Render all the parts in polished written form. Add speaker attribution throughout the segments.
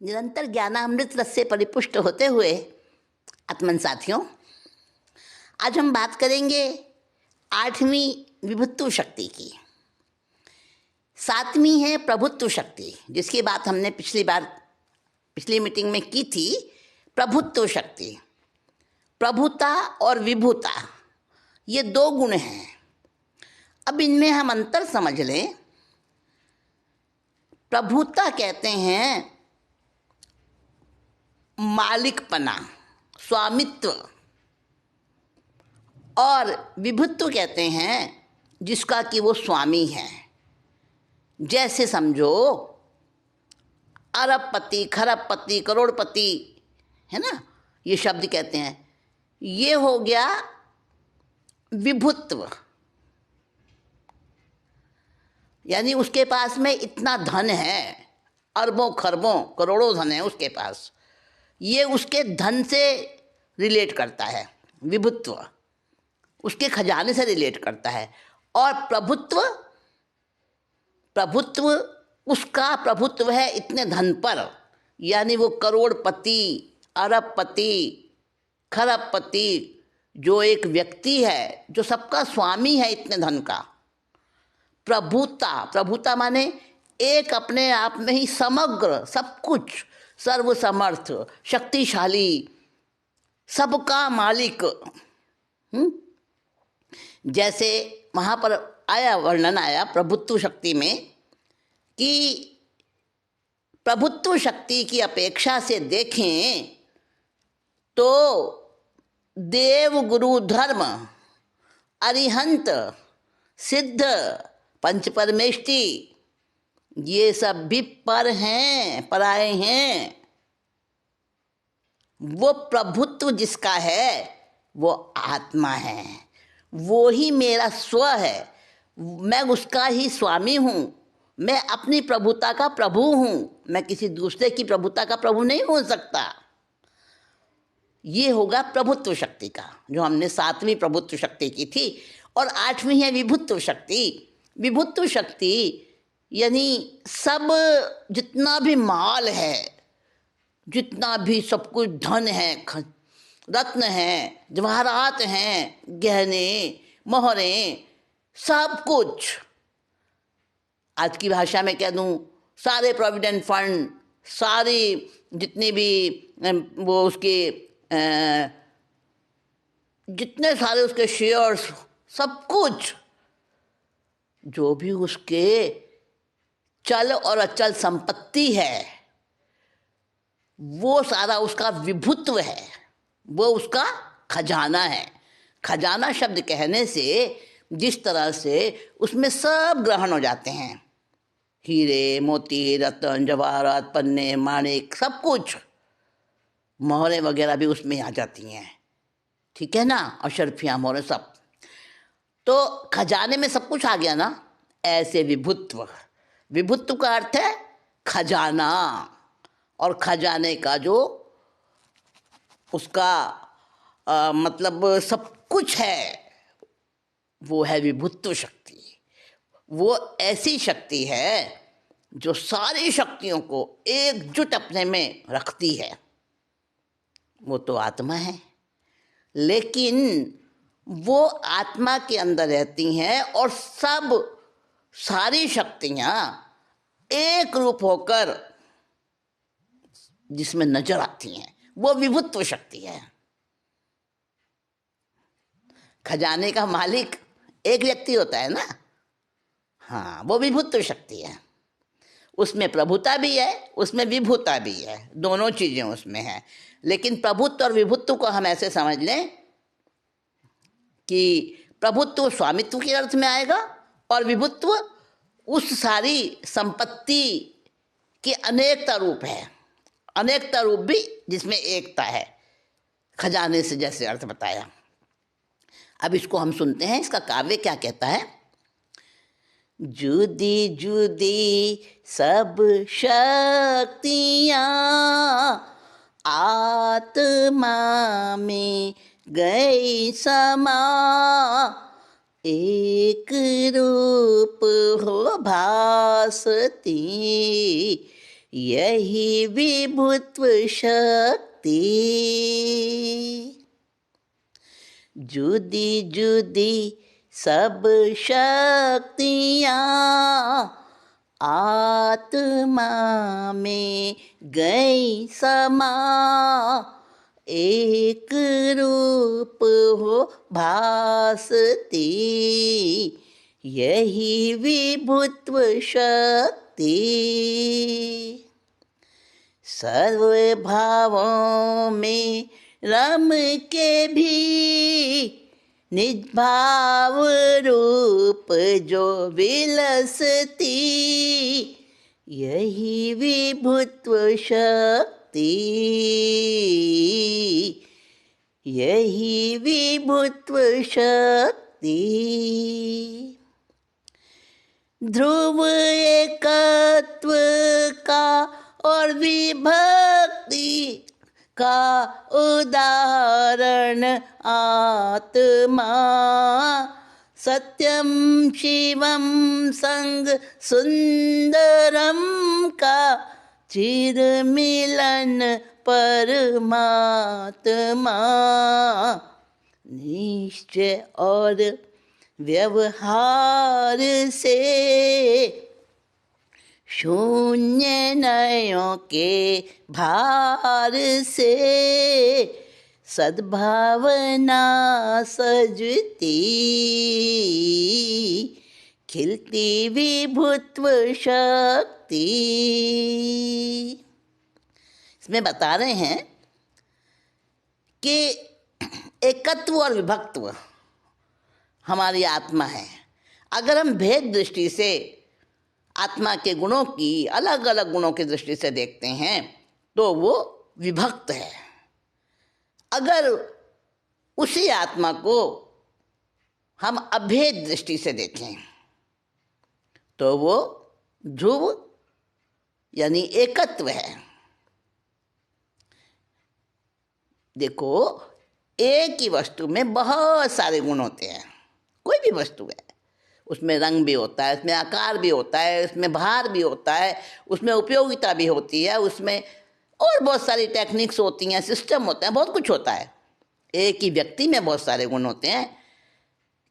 Speaker 1: निरंतर ज्ञानामृत रस से परिपुष्ट होते हुए आत्मन साथियों, आज हम बात करेंगे 8वीं विभुत्व शक्ति की। 7वीं है प्रभुत्व शक्ति, जिसकी बात हमने पिछली मीटिंग में की थी। प्रभुत्व शक्ति, प्रभुता और विभुता, ये 2 गुण हैं। अब इनमें हम अंतर समझ लें। प्रभुता कहते हैं मालिकपना, स्वामित्व, और विभुत्व कहते हैं जिसका कि वो स्वामी है। जैसे समझो अरबपति, खरबपति, करोड़पति, है ना, ये शब्द कहते हैं। ये हो गया विभुत्व, यानी उसके पास में इतना धन है, अरबों खरबों करोड़ों धन है उसके पास। ये उसके धन से रिलेट करता है, विभुत्व उसके खजाने से रिलेट करता है। और प्रभुत्व उसका प्रभुत्व है इतने धन पर, यानी वो करोड़पति, अरबपति, खरबपति, जो एक व्यक्ति है जो सबका स्वामी है इतने धन का। प्रभुता माने एक अपने आप में ही समग्र, सब कुछ, सर्वसमर्थ, शक्तिशाली, सबका मालिक। जैसे वहाँ पर वर्णन आया प्रभुत्व शक्ति में कि प्रभुत्व शक्ति की अपेक्षा से देखें तो देव, गुरु, धर्म, अरिहंत, सिद्ध, पंच परमेष्टि, ये सब भी पर हैं, पराए हैं। वो प्रभुत्व जिसका है वो आत्मा है, वो ही मेरा स्व है। मैं उसका ही स्वामी हूँ, मैं अपनी प्रभुता का प्रभु हूँ, मैं किसी दूसरे की प्रभुता का प्रभु नहीं हो सकता। ये होगा प्रभुत्व शक्ति का, जो हमने 7वीं प्रभुत्व शक्ति की थी। और 8वीं है विभुत्व शक्ति। विभुत्व शक्ति यानी सब, जितना भी माल है, जितना भी सब कुछ धन है, रत्न हैं, जवाहरात हैं, गहने, मोहरें, सब कुछ, आज की भाषा में कह दूं, सारे प्रोविडेंट फंड, सारे जितने भी वो उसके जितने सारे उसके शेयर्स, सब कुछ, जो भी उसके चल और अचल संपत्ति है, वो सारा उसका विभुत्व है, वो उसका खजाना है। खजाना शब्द कहने से जिस तरह से उसमें सब ग्रहण हो जाते हैं, हीरे, मोती, रत्न, जवाहरात, पन्ने, माणिक, सब कुछ, मोहरें वगैरह भी उसमें आ जाती हैं, ठीक है ना, अशरफियाँ, मोहरें, सब। तो खजाने में सब कुछ आ गया ना। ऐसे विभुत्व का अर्थ है खजाना, और खजाने का जो उसका मतलब सब कुछ है, वो है विभुत्व शक्ति। वो ऐसी शक्ति है जो सारी शक्तियों को एकजुट अपने में रखती है। वो तो आत्मा है, लेकिन वो आत्मा के अंदर रहती हैं और सारी शक्तियाँ एक रूप होकर जिसमें नजर आती हैं, वो विभुत्व शक्ति है। खजाने का मालिक एक व्यक्ति होता है ना, हाँ, वो विभुत्व शक्ति है। उसमें प्रभुता भी है, उसमें विभुता भी है, दोनों चीजें उसमें हैं। लेकिन प्रभुत्व और विभुत्व को हम ऐसे समझ लें कि प्रभुत्व स्वामित्व के अर्थ में आएगा, और विभुत्व उस सारी संपत्ति की अनेकता रूप है। अनेकता रूप भी जिसमें एकता है, खजाने से जैसे अर्थ बताया। अब इसको हम सुनते हैं, इसका काव्य क्या कहता है। जुदी जुदी सब शक्तियाँ आत्मा में गई समा, एक रूप हो भासती यही विभुत्व शक्ति। जुदी जुदी सब शक्तियाँ आत्मा में गई समा, एक रूप हो भासती, यही विभुत्व शक्ति। सर्व भावों में रम के भी निज-भाव रूप जो विलसती, यही विभुत्व शक्ति, यही विभुत्व शक्ति। ध्रुव एकत्व का और विभक्ति का उदाहरण आत्मा, सत्यम शिवम संग सुंदरम का चिर मिलन परमात्मा। निश्चय और व्यवहार से शून्य नयों के भार से सद्भावना सजती, खिलती विभुत्व शक्ति। इसमें बता रहे हैं कि एकत्व और विभक्त्व हमारी आत्मा है। अगर हम भेद दृष्टि से आत्मा के गुणों की, अलग अलग गुणों की दृष्टि से देखते हैं तो वो विभक्त है। अगर उसी आत्मा को हम अभेद दृष्टि से देखें तो वो ध्रुव यानी एकत्व है। देखो, एक ही वस्तु में बहुत सारे गुण होते हैं। कोई भी वस्तु है, उसमें रंग भी होता है, उसमें आकार भी होता है, उसमें भार भी होता है, उसमें उपयोगिता भी होती है, उसमें और बहुत सारी टेक्निक्स होती हैं, सिस्टम होते हैं, बहुत कुछ होता है। एक ही व्यक्ति में बहुत सारे गुण होते हैं।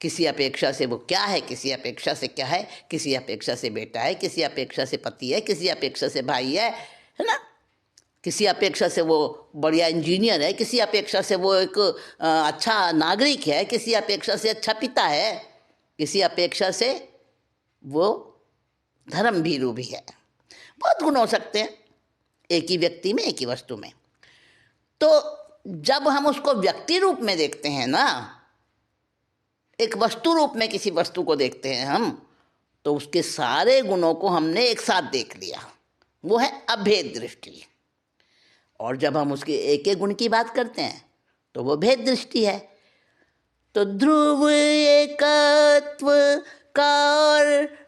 Speaker 1: किसी अपेक्षा से वो क्या है, किसी अपेक्षा से क्या है, किसी अपेक्षा से बेटा है, किसी अपेक्षा से पति है, किसी अपेक्षा से भाई है ना। किसी अपेक्षा से वो बढ़िया इंजीनियर है, किसी अपेक्षा से वो एक अच्छा नागरिक है, किसी अपेक्षा से अच्छा पिता है, किसी अपेक्षा से वो धर्म भीरू भी है। बहुत गुण हो सकते हैं एक ही व्यक्ति में, एक ही वस्तु में। तो जब हम उसको व्यक्ति रूप में देखते हैं ना, एक वस्तु रूप में किसी वस्तु को देखते हैं हम, तो उसके सारे गुणों को हमने एक साथ देख लिया। वो है अभेद दृष्टि। और जब हम उसके एक एक गुण की बात करते हैं तो वो भेद दृष्टि है। तो ध्रुव एकत्व का और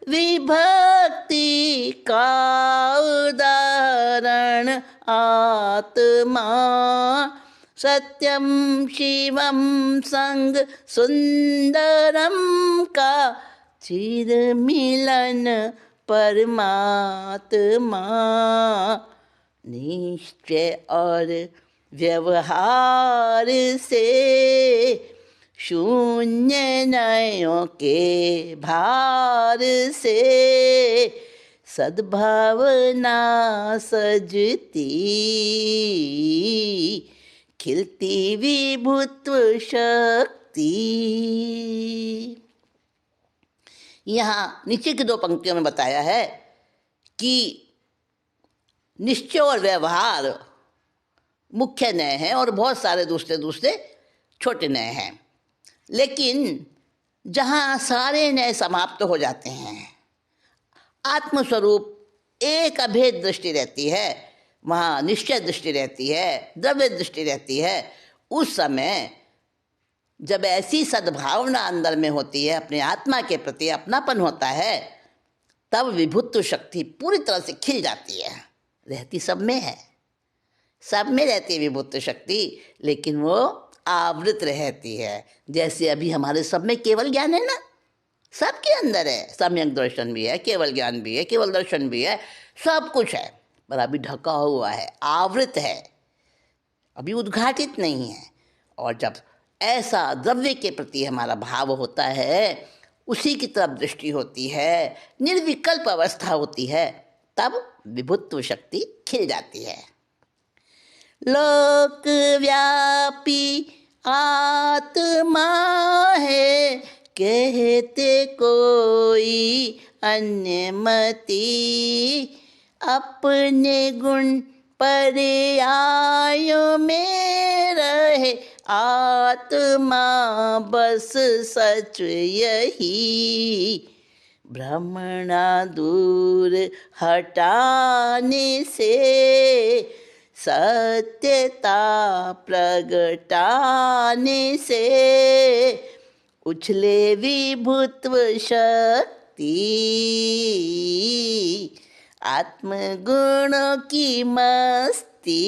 Speaker 1: विभक्ति का उदाहरण आत्मा, सत्यम शिवम संग सुंदरम का चिर मिलन परमात्मा। निश्चय और व्यवहार से शून्य नयों के भार से सद्भावना सजती, खिलती विभुत्व शक्ति। यहाँ नीचे की दो पंक्तियों में बताया है कि निश्चय और व्यवहार मुख्य नय हैं और बहुत सारे दूसरे दूसरे छोटे नय हैं। लेकिन जहाँ सारे नय समाप्त हो जाते हैं, आत्मस्वरूप एक अभेद दृष्टि रहती है, वहाँ निश्चय दृष्टि रहती है, द्रव्य दृष्टि रहती है। उस समय जब ऐसी सद्भावना अंदर में होती है, अपने आत्मा के प्रति अपनापन होता है, तब विभुत्व शक्ति पूरी तरह से खिल जाती है। रहती सब में है, सब में रहती है विभुत्व शक्ति, लेकिन वो आवृत रहती है। जैसे अभी हमारे सब में केवल ज्ञान है ना, सबके अंदर है। सम्यक दर्शन भी है, केवल ज्ञान भी है, केवल दर्शन भी है, सब कुछ है। पर अभी ढका हुआ है, आवृत है, अभी उद्घाटित नहीं है। और जब ऐसा द्रव्य के प्रति हमारा भाव होता है, उसी की तरफ दृष्टि होती है, निर्विकल्प अवस्था होती है, तब विभुत्व शक्ति खिल जाती है। लोक व्यापी आत्मा है, कहते कोई अन्य मति, अपने गुण पर्यायों में रहे आत्मा बस सच यही, भ्रमणा दूर हटाने से सत्यता प्रगटाने से उछले विभुत्व शक्ति, आत्मगुणों की मस्ती,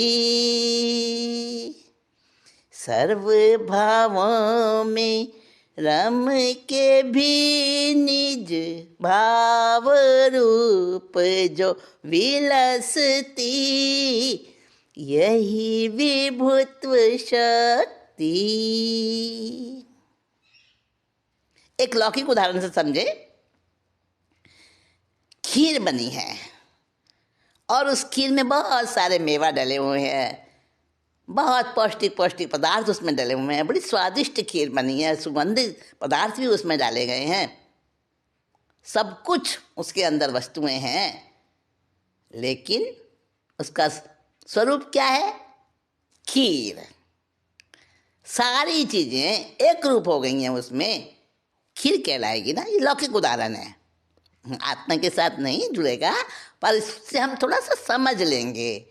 Speaker 1: सर्व भावों में रम के भी निज भाव रूप जो विलसती, यही विभुत्व शक्ति। एक लौकिक उदाहरण से समझे। खीर बनी है और उस खीर में बहुत सारे मेवा डले हुए हैं, बहुत पौष्टिक पौष्टिक पदार्थ उसमें डले हुए हैं, बड़ी स्वादिष्ट खीर बनी है, सुगंधित पदार्थ भी उसमें डाले गए हैं, सब कुछ उसके अंदर वस्तुएं हैं, लेकिन उसका स्वरूप क्या है? खीर। सारी चीजें एक रूप हो गई हैं उसमें, खीर कहलाएगी ना। ये लौकिक उदाहरण है, आत्मा के साथ नहीं जुड़ेगा, पर इससे हम थोड़ा सा समझ लेंगे,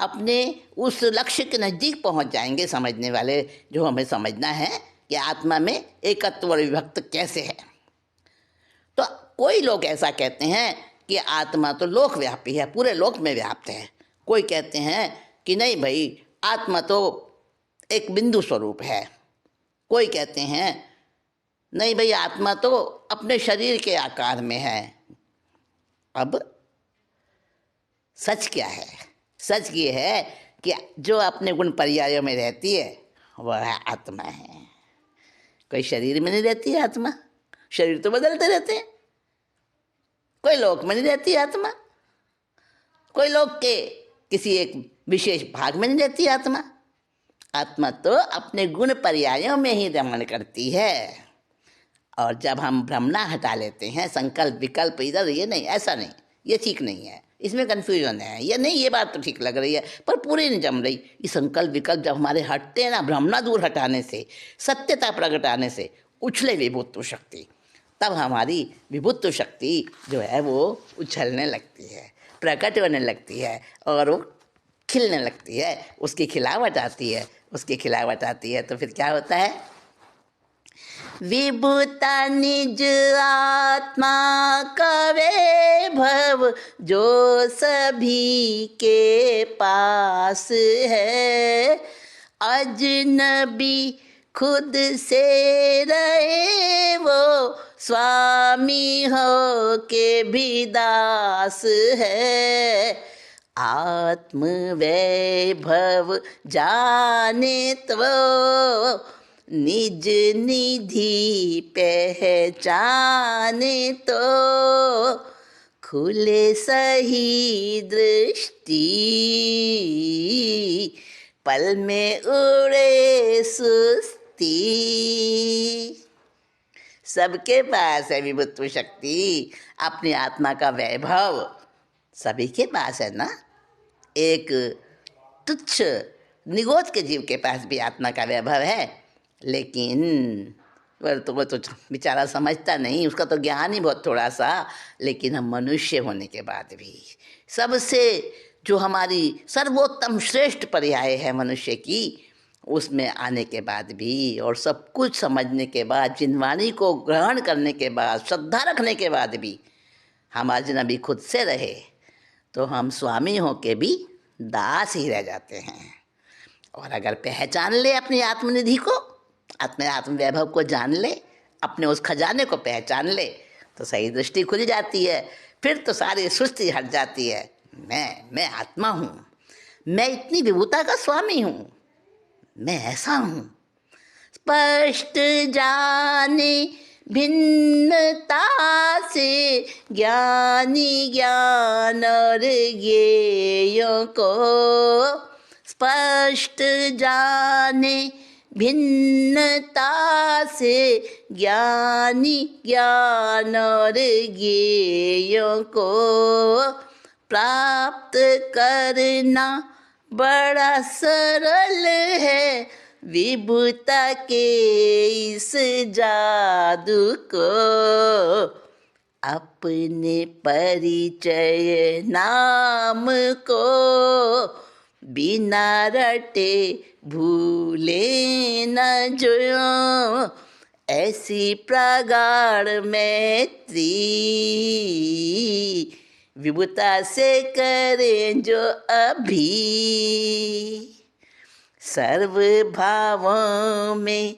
Speaker 1: अपने उस लक्ष्य के नज़दीक पहुंच जाएंगे समझने वाले, जो हमें समझना है कि आत्मा में एकत्व और विभक्त कैसे है। तो कोई लोग ऐसा कहते हैं कि आत्मा तो लोकव्यापी है, पूरे लोक में व्याप्त है। कोई कहते हैं कि नहीं भाई, आत्मा तो एक बिंदु स्वरूप है। कोई कहते हैं नहीं भाई, आत्मा तो अपने शरीर के आकार में है। अब सच क्या है? सच ये है कि जो अपने गुण पर्यायों में रहती है वह है आत्मा है। कोई शरीर में नहीं रहती है आत्मा, शरीर तो बदलते रहते हैं। कोई लोक में नहीं रहती है आत्मा, कोई लोक के किसी एक विशेष भाग में नहीं रहती आत्मा। आत्मा तो अपने गुण पर्यायों में ही रमण करती है। और जब हम भ्रमणा हटा लेते हैं, संकल्प विकल्प इधर, ये नहीं, ऐसा नहीं, ये ठीक नहीं है, इसमें कन्फ्यूजन है, ये नहीं, ये बात तो ठीक लग रही है पर पूरी नहीं जम रही। ये संकल्प विकल्प जब हमारे हटते हैं ना, भ्रमणा दूर हटाने से, सत्यता प्रगटाने से उछले विभुत्व शक्ति, तब हमारी विभुत्व शक्ति जो है वो उछलने लगती है, प्रकट होने लगती है और वो खिलने लगती है। उसकी खिलावट आती है, उसकी खिलावट आती है तो फिर क्या होता है? विभुता निज आत्मा का वैभव जो सभी के पास है, अजनबी खुद से रहे वो स्वामी हो के भी दास है। आत्म वैभव जाने तो निज निधि पहचाने तो खुले सही दृष्टि, पल में उड़े सुस्ती। सबके पास है विभुत्व शक्ति, अपनी आत्मा का वैभव सभी के पास है ना। एक तुच्छ निगोद के जीव के पास भी आत्मा का वैभव है, लेकिन वो तो बेचारा समझता नहीं, उसका तो ज्ञान ही बहुत थोड़ा सा। लेकिन हम मनुष्य होने के बाद भी, सबसे जो हमारी सर्वोत्तम श्रेष्ठ पर्याय है मनुष्य की, उसमें आने के बाद भी और सब कुछ समझने के बाद, जिनवाणी को ग्रहण करने के बाद, श्रद्धा रखने के बाद भी हम अजनबी खुद से रहे तो हम स्वामी होके भी दास ही रह जाते हैं। और अगर पहचान ले अपनी आत्मनिधि को, अपने आत्म वैभव को जान ले, अपने उस खजाने को पहचान ले, तो सही दृष्टि खुल जाती है, फिर तो सारी सुस्ती हट जाती है। मैं आत्मा हूँ, मैं इतनी विभुता का स्वामी हूँ, मैं ऐसा हूँ। स्पष्ट जाने भिन्नता से ज्ञानी ज्ञान और ज्ञेयों को, स्पष्ट जाने भिन्नता से ज्ञानी ज्ञान और ज्ञेयों को प्राप्त करना बड़ा सरल है विभुता के इस जादू को। अपने परिचय नाम को बिना रटे भूले न जो, ऐसी प्रगाढ़ मैत्री विभुता से करें जो अभी। सर्व भावों में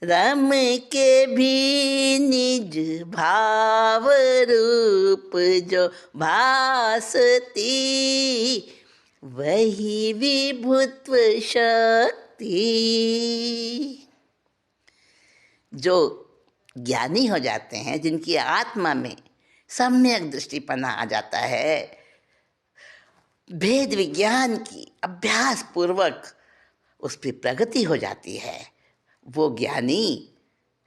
Speaker 1: रम के भी निज भाव रूप जो भासती, वही विभुत्व शक्ति। जो ज्ञानी हो जाते हैं, जिनकी आत्मा में सम्यक दृष्टिपना आ जाता है, भेद विज्ञान की अभ्यास पूर्वक उस पर प्रगति हो जाती है, वो ज्ञानी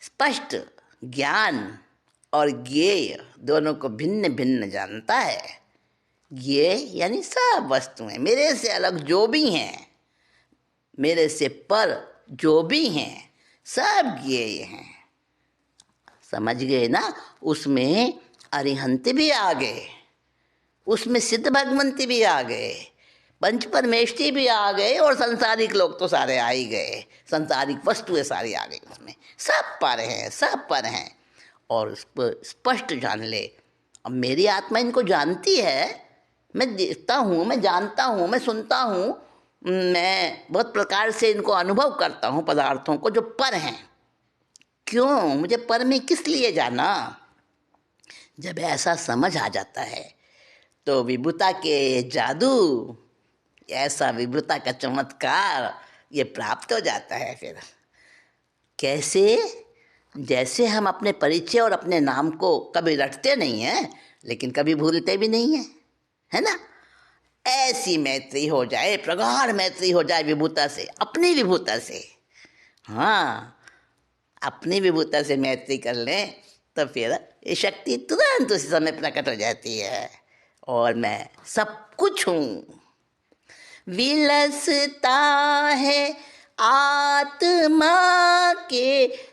Speaker 1: स्पष्ट ज्ञान और ज्ञेय दोनों को भिन्न भिन्न जानता है। ज्ञेय यानी सब वस्तुएं, मेरे से अलग जो भी हैं, मेरे से पर जो भी हैं, सब ज्ञेय हैं। समझ गए ना? उसमें अरिहंत भी आ गए, उसमें सिद्ध भगवंती भी आ गए, पंच परमेष्ठी भी आ गए, और संसारिक लोग तो सारे आ ही गए, संसारिक वस्तुएं सारी आ गई उसमें। सब पर हैं, सब पर हैं, और उसको स्पष्ट जान ले। अब मेरी आत्मा इनको जानती है, मैं देखता हूँ, मैं जानता हूँ, मैं सुनता हूँ, मैं बहुत प्रकार से इनको अनुभव करता हूँ पदार्थों को जो पर हैं। क्यों? मुझे पर में किस लिए जाना? जब ऐसा समझ आ जाता है तो विभुता के जादू, ऐसा विभुता का चमत्कार ये प्राप्त हो जाता है। फिर कैसे? जैसे हम अपने परिचय और अपने नाम को कभी रटते नहीं हैं, लेकिन कभी भूलते भी नहीं हैं, है ना? ऐसी मैत्री हो जाए, प्रगाढ़ मैत्री हो जाए विभुता से, अपनी विभुता से। हाँ, अपनी विभुता से मैत्री कर लें तो फिर ये शक्ति तुरंत उसी समय प्रकट हो जाती है, और मैं सब कुछ हूँ। विलसता है आत्मा के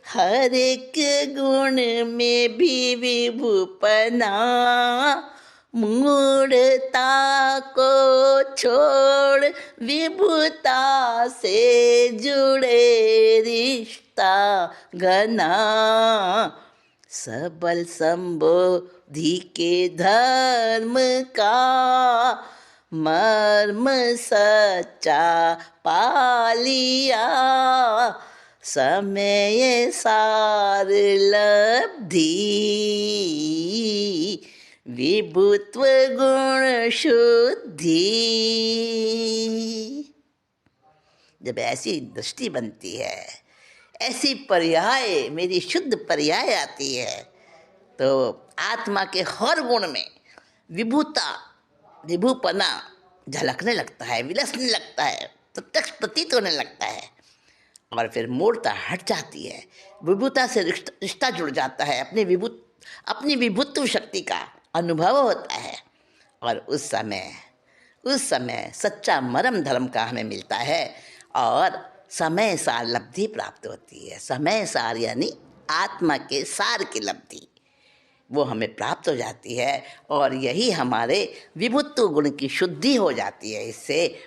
Speaker 1: हर एक गुण में भी विभुपना, मूढ़ता को छोड़ विभुता से जुड़े रिश्ता घना, सबल संबोधि के धर्म का मर्म सच्चा पा लिया, समय सार लब्धि विभुत्व गुण शुद्धि। जब ऐसी दृष्टि बनती है, ऐसी पर्याय, मेरी शुद्ध पर्याय आती है, तो आत्मा के हर गुण में विभुता, विभुपना झलकने लगता है, विलसने लगता है, प्रत्यक्ष प्रतीत होने लगता है, और फिर मूर्ता हट जाती है, विभुता से रिश्ता जुड़ जाता है, अपनी विभुत्व शक्ति का अनुभव होता है, और उस समय सच्चा मरम धर्म का हमें मिलता है, और समय सार लब्धि प्राप्त होती है। समय सार यानी आत्मा के सार की लब्धि, वो हमें प्राप्त हो जाती है, और यही हमारे विभुत्व गुण की शुद्धि हो जाती है। इससे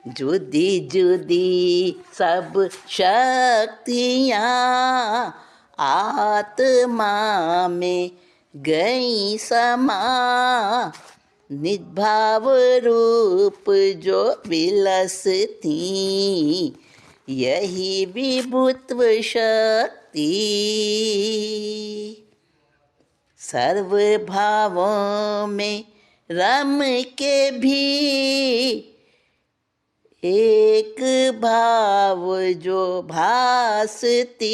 Speaker 1: जुदी जुदी सब शक्तियाँ आत्मा में गई समा, निद्भाव रूप जो विलसती, यही विभुत्व शक्ति। सर्व भावों में रम के भी एक भाव जो भासती,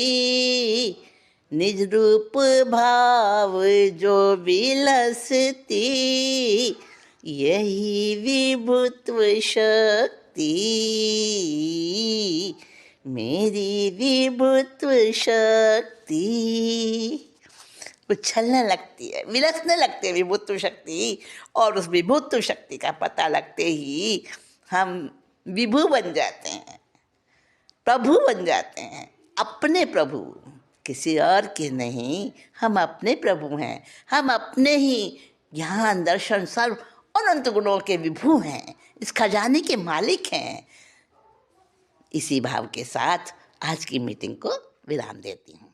Speaker 1: निज रूप भाव जो विलसती, यही विभुत्व शक्ति, मेरी विभुत्व शक्ति। उछलने लगती है, विलसने लगती है विभुत्व शक्ति, और उस विभुत्व शक्ति का पता लगते ही हम विभु बन जाते हैं, प्रभु बन जाते हैं, अपने प्रभु, किसी और के नहीं। हम अपने प्रभु हैं, हम अपने ही ज्ञान दर्शन सर्व अनंत गुणों के विभु हैं, इस खजाने के मालिक हैं। इसी भाव के साथ आज की मीटिंग को विराम देती हूँ।